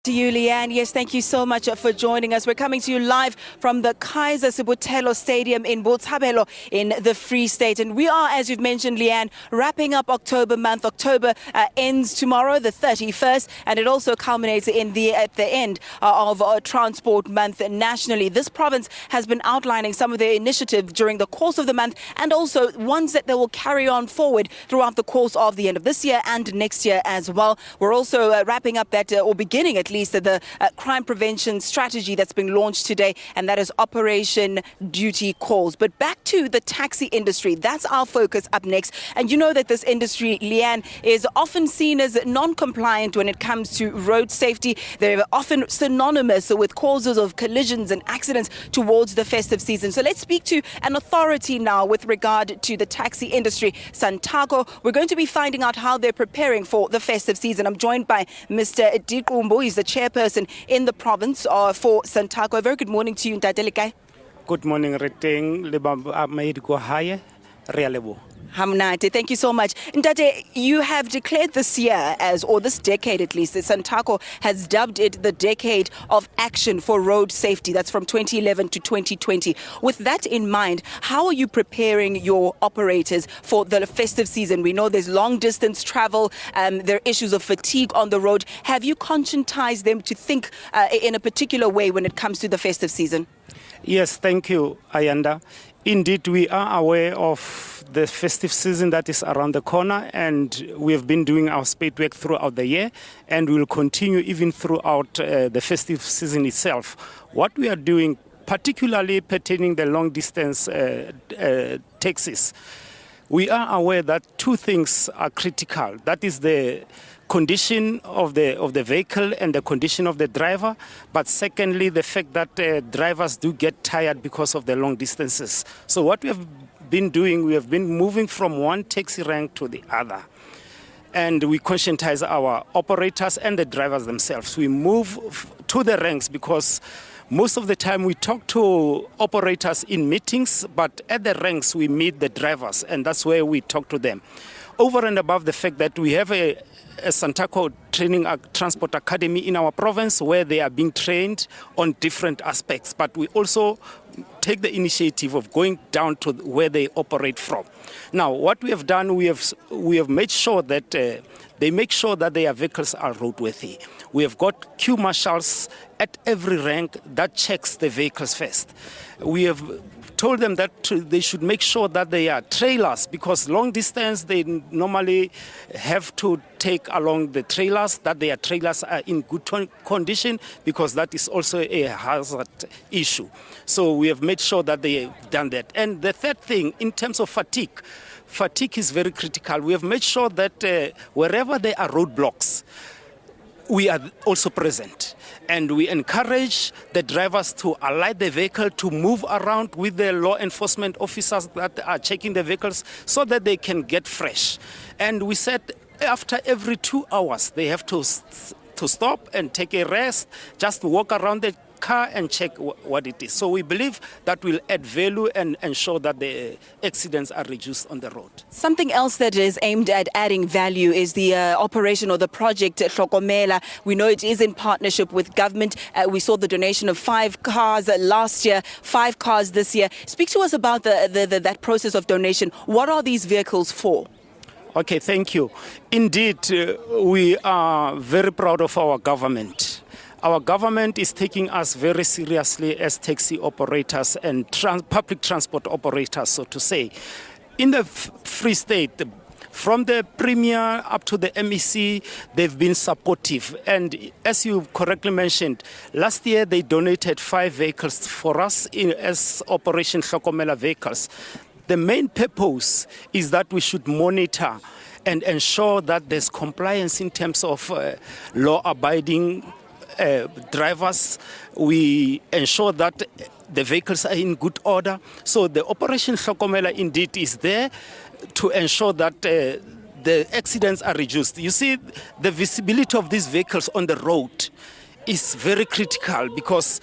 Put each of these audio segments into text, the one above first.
To you, Leanne. Yes, thank you so much for joining us. We're coming to you live from the Kaiser Sebutelo Stadium in Botshabelo in the Free State. And we are, as you've mentioned, Leanne, wrapping up October month. October ends tomorrow, the 31st, and it also culminates at the end of Transport Month nationally. This province has been outlining some of their initiatives during the course of the month and also ones that they will carry on forward throughout the course of the end of this year and next year as well. We're also wrapping up that, or beginning at least, the crime prevention strategy that's been launched today, and that is Operation Duty Calls. But back to the taxi industry, that's our focus up next. And you know that this industry, Leanne, is often seen as non-compliant when it comes to road safety. They're often synonymous with causes of collisions and accidents towards the festive season. So let's speak to an authority now with regard to the taxi industry, Santaco. We're going to be finding out how they're preparing for the festive season. I'm joined by Mr. Dikumbo. He's the chairperson in the province for Santaco. A very good morning to you, Ntate. Good morning, Reteng. Hamnate, thank you so much. Ntate, you have declared this year or this decade at least, that Santaco has dubbed it the decade of action for road safety. That's from 2011 to 2020. With that in mind, how are you preparing your operators for the festive season? We know there's long distance travel, there are issues of fatigue on the road. Have you conscientized them to think in a particular way when it comes to the festive season? Yes, thank you, Ayanda. Indeed, we are aware of the festive season that is around the corner, and we have been doing our spade work throughout the year, and we will continue even throughout the festive season itself. What we are doing, particularly pertaining the long-distance taxis, we are aware that two things are critical. That is the condition of the vehicle and the condition of the driver, but secondly, the fact that drivers do get tired because of the long distances. So what we have been doing, we have been moving from one taxi rank to the other. And we conscientize our operators and the drivers themselves. We move to the ranks because most of the time we talk to operators in meetings, but at the ranks we meet the drivers, and that's where we talk to them. Over and above the fact that we have a Santaco Training Transport Academy in our province where they are being trained on different aspects, but we also take the initiative of going down to where they operate from. Now, what we have done, we have made sure that they make sure that their vehicles are roadworthy. We have got queue marshals at every rank that checks the vehicles first. We have told them that they should make sure that they are trailers, because long distance they normally have to take along the trailers, that their trailers are in good condition, because that is also a hazard issue. So we have made sure that they have done that. And the third thing, in terms of fatigue is very critical. We have made sure that wherever there are roadblocks, we are also present, and we encourage the drivers to alight the vehicle, to move around with the law enforcement officers that are checking the vehicles so that they can get fresh. And we said after every 2 hours they have to stop and take a rest, just walk around the car and check what it is. So we believe that will add value and ensure that the accidents are reduced on the road. Something else that is aimed at adding value is the operation or the project Hlokomela. We know it is in partnership with government. We saw the donation of 5 cars last year, 5 cars this year. Speak to us about that process of donation. What are these vehicles for? Okay, thank you. Indeed, we are very proud of our government. Our government is taking us very seriously as taxi operators and public transport operators, so to say. In the Free State, from the Premier up to the MEC, they've been supportive. And as you correctly mentioned, last year they donated 5 vehicles for us as Operation Hlokomela vehicles. The main purpose is that we should monitor and ensure that there's compliance in terms of law-abiding drivers. We ensure that the vehicles are in good order. So the Operation Hlokomela indeed is there to ensure that the accidents are reduced. You see, the visibility of these vehicles on the road is very critical, because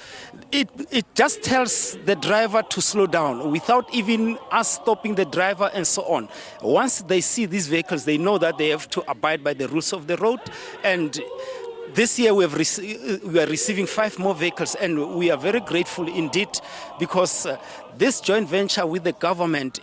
it just tells the driver to slow down without even us stopping the driver and so on. Once they see these vehicles, they know that they have to abide by the rules of the road, and This year we are receiving 5 more vehicles, and we are very grateful indeed because this joint venture with the government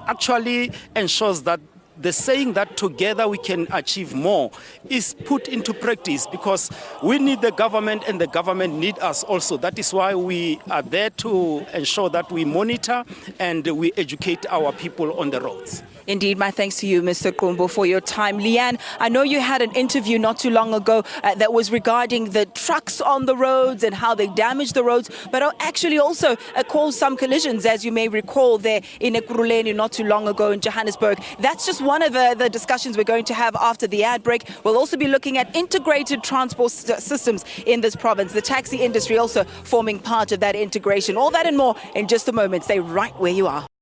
actually ensures that the saying that together we can achieve more is put into practice, because we need the government and the government need us also. That is why we are there to ensure that we monitor and we educate our people on the roads. Indeed, my thanks to you, Mr. Kumbo, for your time. Leanne, I know you had an interview not too long ago that was regarding the trucks on the roads and how they damage the roads, but actually also caused some collisions, as you may recall, there in Ekurhuleni not too long ago in Johannesburg. That's just one of the discussions we're going to have after the ad break. We'll also be looking at integrated transport systems in this province, the taxi industry also forming part of that integration. All that and more in just a moment. Stay right where you are.